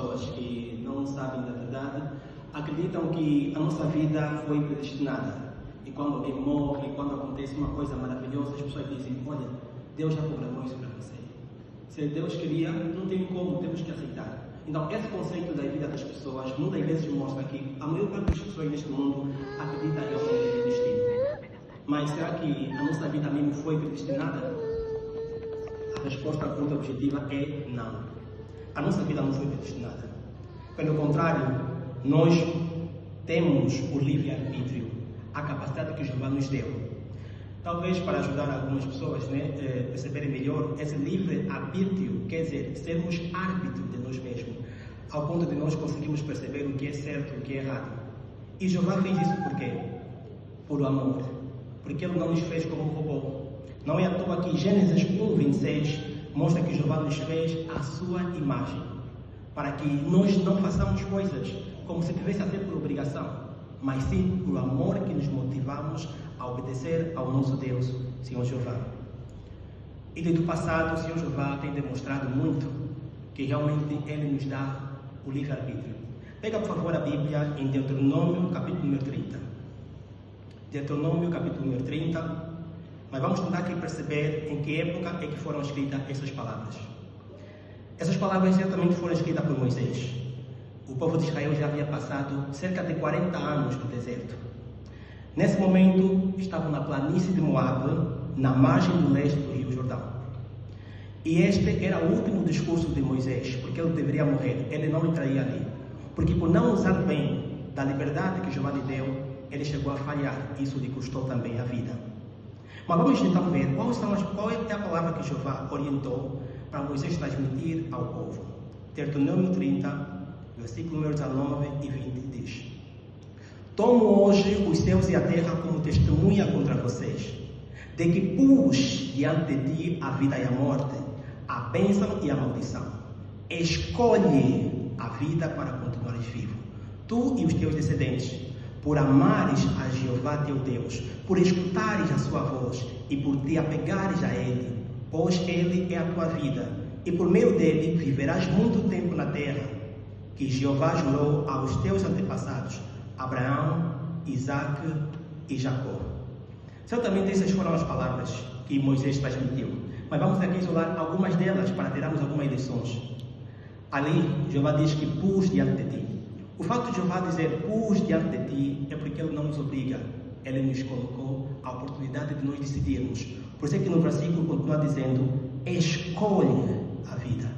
pessoas que não sabem da verdade acreditam que a nossa vida foi predestinada. E quando alguém morre, quando acontece uma coisa maravilhosa, as pessoas dizem: olha, Deus já programou isso para você. Se Deus queria, não tem como, temos que aceitar. Então, esse conceito da vida das pessoas muitas vezes mostra que a maior parte das pessoas neste mundo acredita realmente em destino. Mas será que a nossa vida mesmo foi predestinada? A resposta curta objetiva é não. A nossa vida não foi predestinada. Pelo contrário, nós temos o livre-arbítrio, a capacidade que Jeová nos deu. Talvez para ajudar algumas pessoas perceberem melhor, esse livre-arbítrio quer dizer sermos árbitros de nós mesmos, ao ponto de nós conseguirmos perceber o que é certo e o que é errado. E Jeová fez isso por quê? Por amor. Porque Ele não nos fez como robô. Não é à toa que Gênesis 1:26 mostra que Jeová nos fez à sua imagem, para que nós não façamos coisas como se tivesse a ser por obrigação, mas sim por amor que nos motivamos a obedecer ao nosso Deus, Senhor Jeová. E desde o passado, o Senhor Jeová tem demonstrado muito que realmente Ele nos dá o livre-arbítrio. Pega, por favor, a Bíblia em Deuteronômio, capítulo número 30. Deuteronômio, capítulo número 30. Mas vamos tentar aqui perceber em que época é que foram escritas essas palavras. Essas palavras certamente foram escritas por Moisés. O povo de Israel já havia passado cerca de 40 anos no deserto. Nesse momento, estavam na planície de Moabe, na margem do leste do rio Jordão. E este era o último discurso de Moisés, porque ele deveria morrer, ele não entraria ali. Porque por não usar bem da liberdade que Jeová lhe deu, ele chegou a falhar. Isso lhe custou também a vida. Mas vamos então ver qual é a palavra que Jeová orientou para Moisés transmitir ao povo. Deuteronômio 30, versículo número 19 e 20 diz: Tomo hoje os céus e a terra como testemunha contra vocês, de que pus diante de ti a vida e a morte, a bênção e a maldição. Escolhe a vida para continuares vivo, tu e os teus descendentes, por amares a Jeová teu Deus, por escutares a sua voz e por te apegares a Ele, pois Ele é a tua vida, e por meio dele viverás muito tempo na terra, que Jeová jurou aos teus antepassados, Abraão, Isaque e Jacó. Certamente essas foram as palavras que Moisés transmitiu, mas vamos aqui isolar algumas delas para tirarmos algumas lições. Ali, Jeová diz que pus diante de ti. O fato de Jeová dizer pus diante de ti é porque Ele não nos obriga, Ele nos colocou a oportunidade de nós decidirmos. Por isso é que no versículo continua dizendo: escolhe a vida.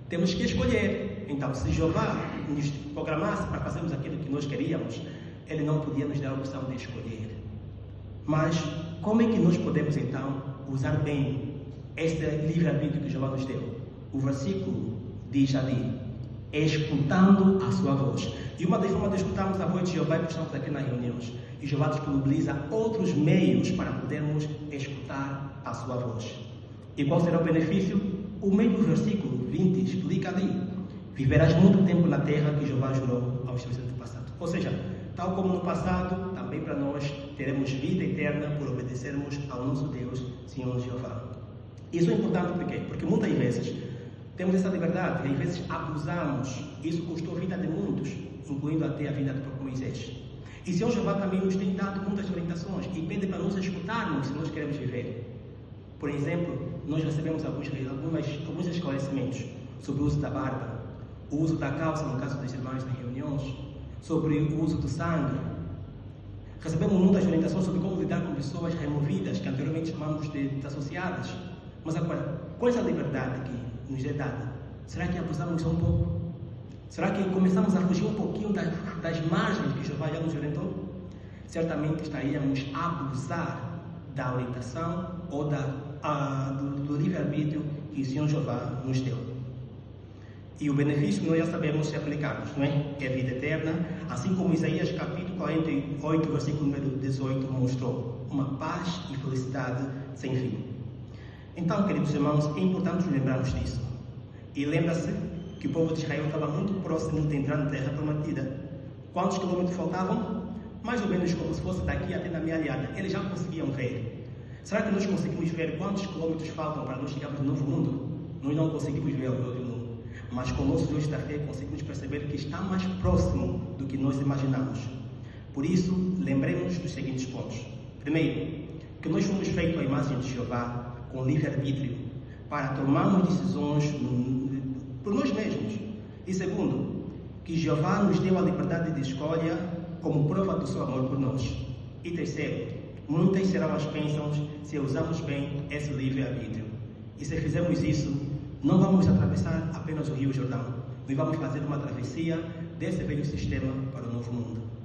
Temos que escolher. Então, se Jeová nos programasse para fazermos aquilo que nós queríamos, Ele não podia nos dar a opção de escolher. Mas como é que nós podemos então usar bem este livre-arbítrio que Jeová nos deu? O versículo diz ali: escutando a sua voz. E uma das formas de escutarmos a voz de Jeová é que estamos aqui nas reuniões. E Jeová disponibiliza outros meios para podermos escutar a sua voz. E qual será o benefício? O meio do versículo 20 explica ali: viverás muito tempo na terra que Jeová jurou aos seus antepassados. Ou seja, tal como no passado, também para nós teremos vida eterna por obedecermos ao nosso Deus, Senhor Jeová. Isso é importante por quê? Porque muitas vezes temos essa liberdade e às vezes abusamos. Isso custou a vida de muitos, incluindo até a vida do próprio Moisés. E Senhor Jeová também nos tem dado muitas orientações e pede para nós escutarmos se nós queremos viver. Por exemplo, nós recebemos alguns esclarecimentos sobre o uso da barba, o uso da calça no caso das irmãs nas reuniões, sobre o uso do sangue. Recebemos muitas orientações sobre como lidar com pessoas removidas, que anteriormente chamamos de desassociadas. Mas agora, com essa liberdade que nos é dada, será que abusamos um pouco? Será que começamos a fugir um pouquinho das margens que Jeová já nos orientou? Certamente estaríamos a abusar da orientação ou do livre-arbítrio que o Senhor Jeová nos deu. E o benefício nós já sabemos se aplicarmos, não é? É a vida eterna, assim como Isaías capítulo 48, versículo número 18 mostrou, uma paz e felicidade sem fim. Então, queridos irmãos, é importante nos lembrarmos disso. E lembra-se que o povo de Israel estava muito próximo de entrar na terra prometida. Quantos quilômetros faltavam? Mais ou menos como se fosse daqui até na minha aliada. Eles já conseguiam ver. Será que nós conseguimos ver quantos quilômetros faltam para nós chegarmos no novo mundo? Nós não conseguimos ver o novo mundo. Mas com nossos olhos da fé conseguimos perceber perceber que está mais próximo do que nós imaginamos. Por isso, lembremos dos seguintes pontos. Primeiro, que nós fomos feitos à imagem de Jeová com livre-arbítrio para tomarmos decisões por nós mesmos. E segundo, que Jeová nos deu a liberdade de escolha como prova do seu amor por nós. E terceiro, muitas serão as bênçãos se usarmos bem esse livre-arbítrio. E se fizermos isso, não vamos atravessar apenas o Rio Jordão, nós vamos fazer uma travessia desse velho sistema para o novo mundo.